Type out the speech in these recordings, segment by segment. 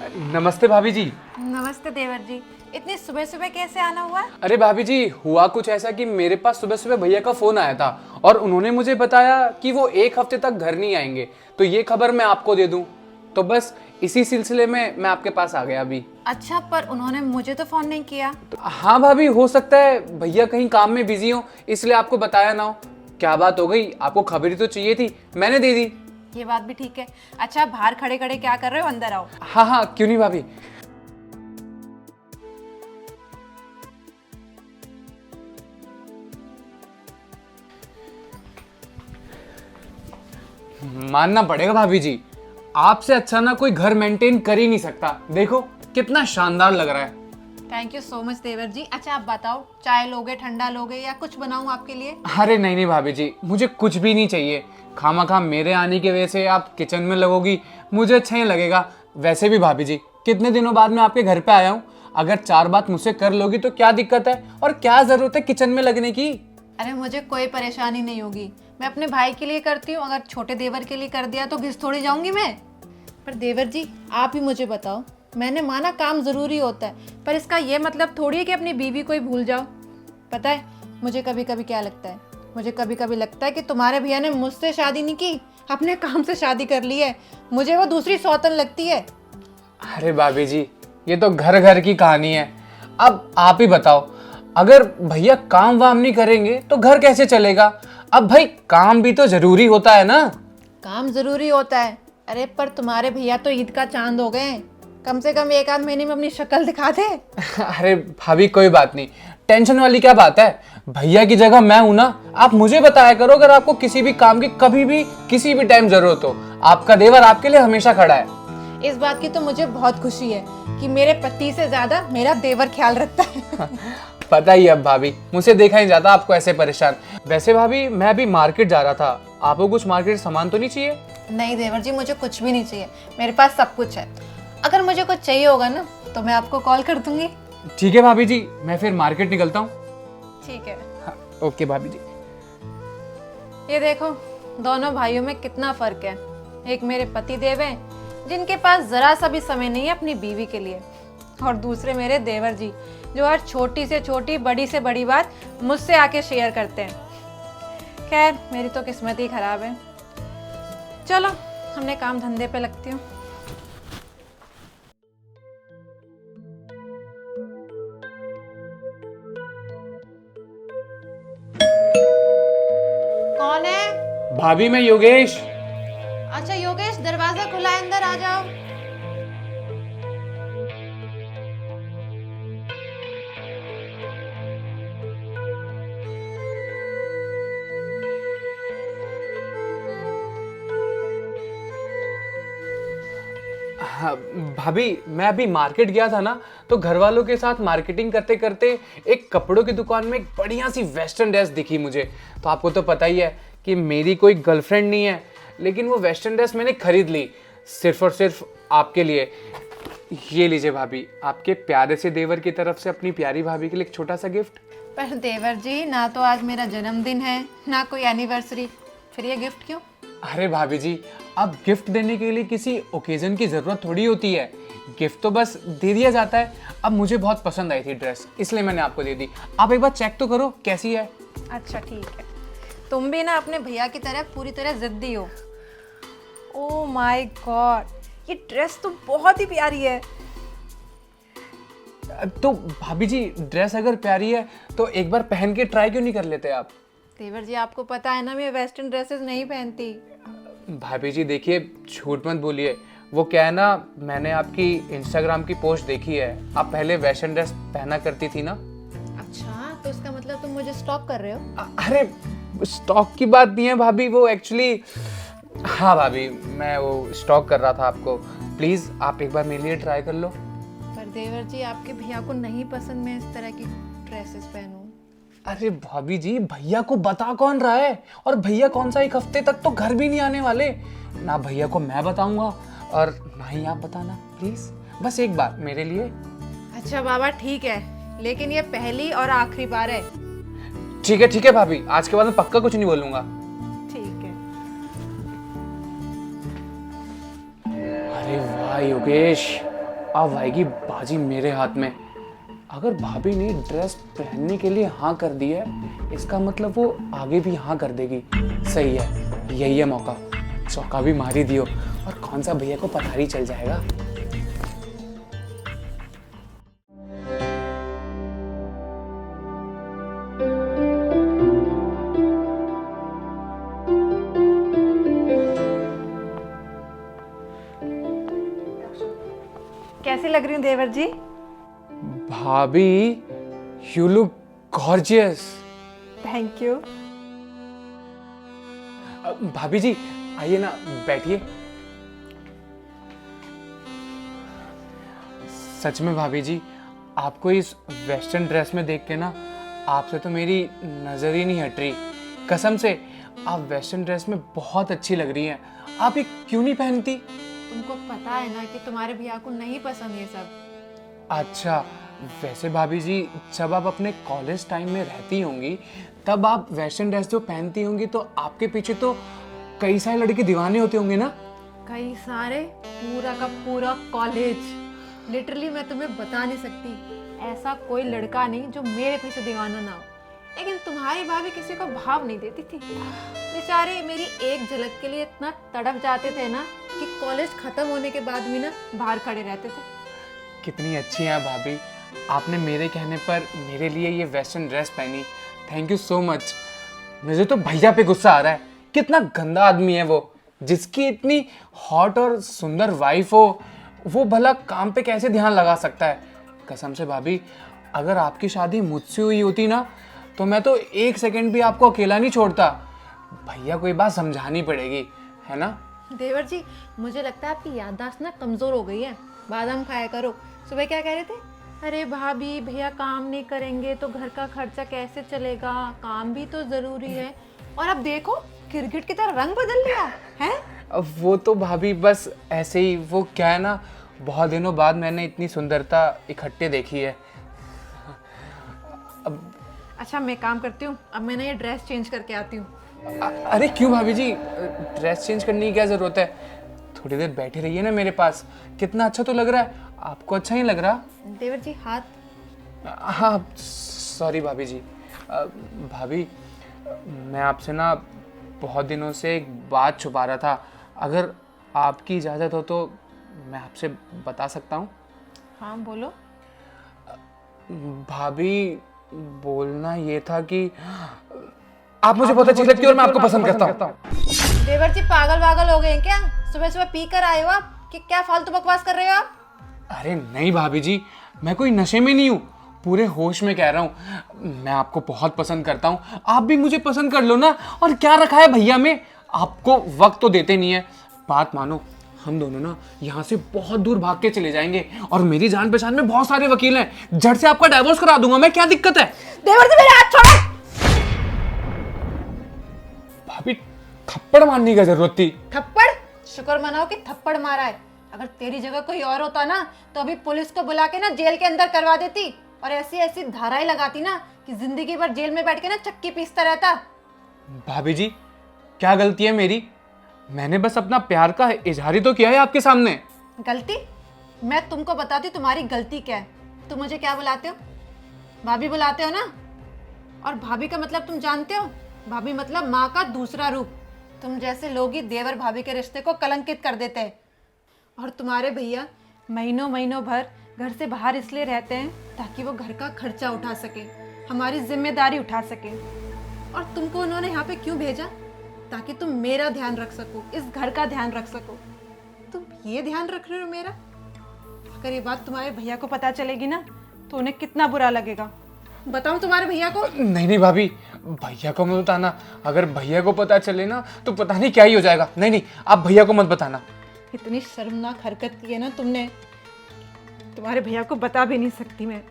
नमस्ते भाभी जी। नमस्ते देवर जी। इतनी सुबह सुबह कैसे आना हुआ? अरे भाभी जी, हुआ कुछ ऐसा कि मेरे पास सुबह सुबह भैया का फोन आया था और उन्होंने मुझे बताया कि वो 1 हफ्ते तक घर नहीं आएंगे, तो ये खबर मैं आपको दे दूं। तो बस इसी सिलसिले में मैं आपके पास आ गया अभी। अच्छा, पर उन्होंने मुझे तो फोन नहीं किया। तो हाँ भाभी, हो सकता है भैया कहीं काम में बिजी हो, इसलिए आपको बताया ना हो। क्या बात हो गई, आपको खबर ही तो चाहिए थी, मैंने दे दी। ये बात भी ठीक है। अच्छा, बाहर खड़े खड़े क्या कर रहे हो? अंदर आओ। हाँ हाँ, क्यों नहीं भाभी। मानना पड़ेगा भाभी जी, आपसे अच्छा ना कोई घर मेंटेन कर ही नहीं सकता। देखो कितना शानदार लग रहा है। थैंक यू सो मच देवर जी। अच्छा आप बताओ, चाय लोगे, ठंडा लोगे या कुछ बनाऊं आपके लिए? अरे नहीं नहीं भाभी जी, मुझे कुछ भी नहीं चाहिए। खामा मेरे आने की वजह से आप किचन में लगोगी, मुझे अच्छा नहीं लगेगा। वैसे भी भाभी जी, कितने दिनों बाद मैं आपके घर पे आया हूँ, अगर 4 बात मुझसे कर लोगी तो क्या दिक्कत है, और क्या जरूरत है किचन में लगने की। अरे मुझे कोई परेशानी नहीं होगी, मैं अपने भाई के लिए करती हूँ। अगर छोटे देवर के लिए कर दिया तो घिस थोड़ी जाऊंगी मैं। पर देवर जी आप ही मुझे बताओ, मैंने माना काम ज़रूरी होता है, पर इसका ये मतलब थोड़ी है कि अपनी बीवी को ही भूल जाओ। पता है मुझे कभी कभी क्या लगता है, मुझे कभी कभी लगता है कि तुम्हारे भैया ने मुझसे शादी नहीं की, अपने काम से शादी कर ली है। मुझे वो दूसरी सौतन लगती है। अरे भाभी जी, ये तो घर घर की कहानी है। अब आप ही बताओ, अगर भैया काम वाम नहीं करेंगे तो घर कैसे चलेगा। अब भाई काम भी तो जरूरी होता है ना। काम ज़रूरी होता है, अरे पर तुम्हारे भैया तो ईद का चांद हो गए, कम से कम 1 आध महीने में अपनी शक्ल दिखा दे। अरे भाभी कोई बात नहीं, टेंशन वाली क्या बात है। भैया की जगह मैं हूं ना, आप मुझे बताया करो अगर आपको किसी भी काम की कभी भी किसी भी टाइम जरूरत हो। आपका देवर आपके लिए हमेशा खड़ा है। इस बात की तो मुझे बहुत खुशी है कि मेरे पति से ज्यादा मेरा देवर ख्याल रखता है। पता ही अब भाभी, मुझसे देखा नहीं जाता आपको ऐसे परेशान। वैसे भाभी मैं अभी मार्केट जा रहा था, आपको कुछ मार्केट सामान तो नहीं चाहिए? नहीं देवर जी, मुझे कुछ भी नहीं चाहिए, मेरे पास सब कुछ है। अगर मुझे कुछ चाहिए होगा ना तो मैं आपको कॉल कर दूंगी। ठीक है भाभी जी, मैं फिर मार्केट निकलता हूँ। ठीक है। हाँ, ओके भाभी जी। ये देखो, दोनों भाइयों में कितना फर्क है। एक मेरे पति देव हैं जिनके पास जरा सा भी समय नहीं है अपनी बीवी के लिए, और दूसरे मेरे देवर जी जो हर छोटी से छोटी बड़ी से बड़ी बात मुझसे आके शेयर करते हैं। खैर मेरी तो किस्मत ही खराब है। चलो हमने काम धंधे पे लगती हूँ। कौन है? भाभी मैं योगेश। अच्छा योगेश, दरवाजा खुला है, अंदर आ जाओ। हाँ भाभी, मैं अभी मार्केट गया था ना, तो घर वालों के साथ मार्केटिंग करते करते एक कपड़ों की दुकान में एक बढ़िया सी वेस्टर्न ड्रेस दिखी मुझे। तो आपको तो पता ही है कि मेरी कोई गर्लफ्रेंड नहीं है, लेकिन वो वेस्टर्न ड्रेस मैंने खरीद ली सिर्फ और सिर्फ आपके लिए। ये लीजिए भाभी, आपके प्यारे से देवर की तरफ से अपनी प्यारी भाभी के लिए एक छोटा सा गिफ्ट। पर देवर जी, ना तो आज मेरा जन्मदिन है ना कोई एनिवर्सरी, फिर ये गिफ्ट क्यों? अरे भाभी जी, अब गिफ्ट देने के लिए किसी ओकेजन की जरूरत थोड़ी होती है, गिफ्ट तो बस दे दिया जाता है। अब मुझे बहुत पसंद आई थी ड्रेस, इसलिए मैंने आपको दे दी। आप एक बार चेक तो करो कैसी है। अच्छा ठीक है, तुम भी ना अपने भैया की तरह पूरी तरह जिद्दी हो। ओह माय गॉड, ये ड्रेस तो बहुत ही प्यारी है। तो भाभी जी, ड्रेस अगर प्यारी है तो एक बार पहन के ट्राई क्यों नहीं कर लेते आप? देवर जी आपको पता है ना, मैं वेस्टर्न ड्रेसेस नहीं पहनती। भाभी जी देखिए, झूठ मत बोलिए। वो क्या है ना, मैंने आपकी इंस्टाग्राम की पोस्ट देखी है, आप पहले वेस्टर्न ड्रेस पहना करती थी ना। अच्छा, तो इसका मतलब तुम मुझे स्टॉक कर रहे हो? अरे स्टॉक की बात नहीं है भाभी, वो एक्चुअली, हाँ भाभी मैं वो स्टॉक कर रहा था आपको। प्लीज आप एक बार मेरे लिए ट्राई कर लो। पर देवर जी आपके भैया को नहीं पसंद मैं इस तरह की ड्रेसेस पहनूं। अरे भाभी जी, भैया को बता कौन रहा है, और भैया कौन सा 1 हफ्ते तक तो घर भी नहीं आने वाले। ना भैया को मैं बताऊंगा और ना ही आप बताना, प्लीज बस एक बार मेरे लिए। अच्छा बाबा ठीक है, लेकिन ये पहली और आखिरी बार है। ठीक है भाभी, आज के बाद मैं पक्का कुछ नहीं बोलूंगा। ठीक है। अरे वाह योगेश, अब आएगी बाजी मेरे हाथ में। अगर भाभी ने ड्रेस पहनने के लिए हाँ कर दी है, इसका मतलब वो आगे भी हाँ कर देगी। सही है, यही है मौका। चौका भी मार ही दियो, और कौन सा भैया को पता ही चल जाएगा। कैसी लग रही हूँ देवर जी? भाभी, you look gorgeous. Thank you. भाभी जी आइए ना, बैठिए। सच में भाभी जी, आपको इस वेस्टर्न ड्रेस में देख के ना, आपसे तो मेरी नजर ही नहीं हट रही। कसम से आप वेस्टर्न ड्रेस में बहुत अच्छी लग रही हैं। आप ये क्यों नहीं पहनती? तुमको पता है ना कि तुम्हारे भैया को नहीं पसंद ये सब। अच्छा, वैसे भाभी जी, जब आप अपने कॉलेज टाइम में रहती होंगी तब आप वेस्टर्न ड्रेस जो पहनती होंगी तो आपके पीछे तो कई सारे लड़के दीवाने होते होंगे ना? कई सारे, पूरा का पूरा कॉलेज। लिटरली मैं तुम्हें बता नहीं सकती, ऐसा कोई लड़का नहीं जो मेरे पीछे दीवाना ना हो। लेकिन तुम्हारी भाभी किसी को भाव नहीं देती थी। बेचारे मेरी एक झलक के लिए इतना तड़प जाते थे ना कि कॉलेज खत्म होने के बाद भी ना बाहर खड़े रहते थे। कितनी अच्छी हैं भाभी, आपने मेरे कहने पर मेरे लिए ये वेस्टर्न ड्रेस पहनी। Thank you so much. मुझे तो भैया पे गुस्सा आ रहा है। कितना गंदा आदमी है वो, जिसकी इतनी हॉट और सुंदर वाइफ हो, वो भला काम पे कैसे ध्यान लगा सकता है? कसम से भाभी, अगर आपकी शादी मुझसे हुई होती ना तो मैं तो एक सेकंड भी आपको अकेला नहीं छोड़ता। भैया को ये बात समझानी पड़ेगी, है ना? देवर जी, मुझे लगता है आपकी याददाश्त ना कमजोर हो गई है। बादाम खाया करो। सुबह क्या कह रहे थे? अरे भाभी, भैया काम नहीं करेंगे तो घर का खर्चा कैसे चलेगा, काम भी तो जरूरी है। और अब देखो, गिरगिट की तरह रंग बदल लिया है। अब वो तो भाभी बस ऐसे ही, वो क्या है ना, बहुत दिनों बाद मैंने इतनी सुंदरता इकट्ठे देखी है। अब अच्छा, मैं काम करती हूँ, अब मैं ना ये ड्रेस चेंज करके आती हूँ। अरे क्यों भाभी जी, ड्रेस चेंज करने की क्या जरूरत है? थोड़ी देर बैठे रहिए ना मेरे पास। कितना अच्छा तो लग रहा है। आपको अच्छा ही लग रहा? देवर जी हाथ। हाँ सॉरी भाभी जी। भाभी, मैं आपसे ना बहुत दिनों से एक बात छुपा रहा था। अगर आपकी इजाज़त हो तो मैं आपसे बता सकता हूँ? हाँ बोलो। भाभी, बोलना ये था कि आप मुझे बहुत अच्छी लगती है और मैं आपको पसंद करता हूँ। देवर जी पागल वागल हो गए हैं क्या? सुबह सुबह पी कर आए हो आप कि क्या फालतू बकवास कर रहे हो आप? अरे नहीं भाभी जी, मैं कोई नशे में नहीं हूँ, पूरे होश में कह रहा हूँ। मैं आपको बहुत पसंद करता हूँ, आप भी मुझे पसंद कर लो ना। और क्या रखा है भैया में, आपको वक्त तो देते नहीं है। बात मानो, हम दोनों ना यहाँ से बहुत दूर भाग के चले जाएंगे और मेरी जान पहचान में बहुत सारे वकील हैं। झट से आपका डाइवोर्स करा दूंगा मैं, क्या दिक्कत है? देवर जी मेरे हाथ छोड़ो। भाभी, थप्पड़ मारने की जरूरत थी। थप्पड़? शुक्र मनाओ कि थप्पड़ मारा है। अगर तेरी जगह कोई और होता ना तो अभी पुलिस को बुला के ना जेल के अंदर करवा देती और ऐसी ऐसी धाराएं लगाती ना कि जिंदगी भर जेल में बैठ के ना चक्की पीसता रहता। भाभी जी, क्या गलती है मेरी? मैंने बस अपना प्यार का इजहार ही तो किया है आपके सामने। गलती? मैं तुमको बताती तुम्हारी गलती क्या है। तुम मुझे क्या बुलाते हो? भाभी बुलाते हो ना? और भाभी का मतलब तुम जानते हो? भाभी मतलब माँ का दूसरा रूप। तुम जैसे लोग ही देवर भाभी के रिश्ते को कलंकित कर देते हैं। और तुम्हारे भैया महीनों महीनों भर घर से बाहर इसलिए रहते हैं ताकि वो घर का खर्चा उठा सके, हमारी जिम्मेदारी उठा सके। और तुमको उन्होंने यहाँ पे क्यों भेजा? ताकि तुम मेरा ध्यान रख सको, इस घर का ध्यान रख सको। तुम ये ध्यान रख रहे हो मेरा? अगर ये बात तुम्हारे भैया को पता चलेगी ना तो उन्हें कितना बुरा लगेगा। बताऊं तुम्हारे भैया को? नहीं नहीं भाभी, भैया को मत बताना। अगर भैया को पता चले ना तो पता नहीं क्या ही हो जाएगा। नहीं नहीं, आप भैया को मत बताना। इतनी शर्मनाक हरकत की है ना तुमने, तुम्हारे भैया को बता भी नहीं सकती मैं।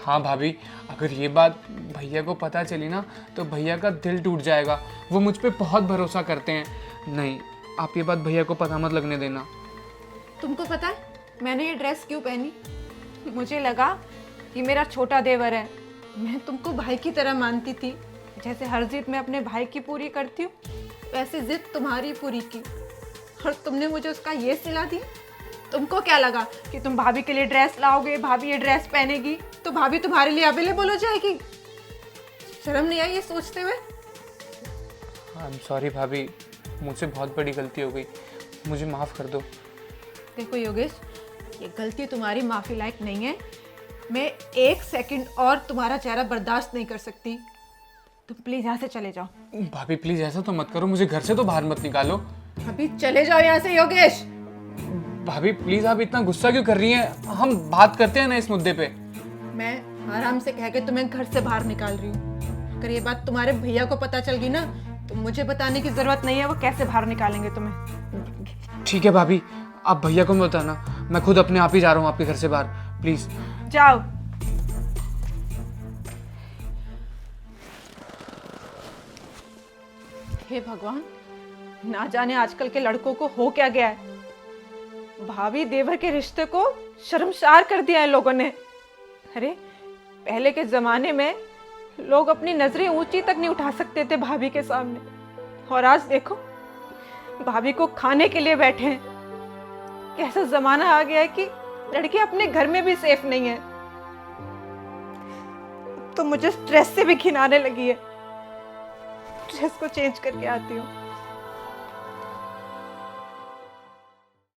हाँ भाभी, अगर ये बात भैया को पता चली ना तो भैया का दिल टूट जाएगा। वो मुझ पे बहुत भरोसा करते हैं। नहीं, आप ये बात भैया को पता मत लगने देना। तुमको पता है मैंने ये ड्रेस क्यों पहनी? मुझे लगा कि मेरा छोटा देवर है, मैं तुमको भाई की तरह मानती थी। जैसे हर जिद मैं अपने भाई की पूरी करती हूँ, वैसे जिद तुम्हारी पूरी की। और तुमने मुझे उसका ये सिला दिया। तुमको क्या लगा कि तुम भाभी के लिए ड्रेस लाओगे, भाभी ये ड्रेस पहनेगी तो भाभी तुम्हारे लिए अवेलेबल हो जाएगी? शर्म नहीं आई ये सोचते हुए? आई एम सॉरी भाभी, मुझसे बहुत बड़ी गलती हो गई, मुझे माफ़ कर दो। देखो योगेश, ये गलती तुम्हारी माफी लायक नहीं है। मैं 1 सेकंड और तुम्हारा चेहरा बर्दाश्त नहीं कर सकती। तुम प्लीज यहाँ से चले जाओ। भाभी प्लीज़ ऐसा तो मत करो, मुझे घर से तो बाहर मत निकालो। अभी चले जाओ यहाँ से योगेश। भाभी प्लीज़, आप इतना गुस्सा क्यों कर रही हैं? हम बात करते हैं ना इस मुद्दे पे। मैं आराम से कह के तुम्हें घर से बाहर निकाल रही हूँ। अगर ये बात तुम्हारे भैया को पता चल गई ना तो मुझे बताने की जरूरत नहीं है वो कैसे बाहर निकालेंगे तुम्हें। ठीक है भाभी, आप भैया को मत बताना, मैं खुद अपने आप ही जा रहा हूँ आपके घर से बाहर, प्लीज़। जाओ। हे भगवान, ना जाने आजकल के लड़कों को हो क्या गया है। भाभी देवर के रिश्ते को शर्मसार कर दिया है लोगों ने। अरे पहले के जमाने में लोग अपनी नजरें ऊंची तक नहीं उठा सकते थे भाभी के सामने, और आज देखो भाभी को खाने के लिए बैठे हैं। कैसा जमाना आ गया है कि लड़की अपने घर में भी सेफ नहीं है। तो मुझे स्ट्रेस से भी घिन आने लगी है। ड्रेस को चेंज करके आती हूँ।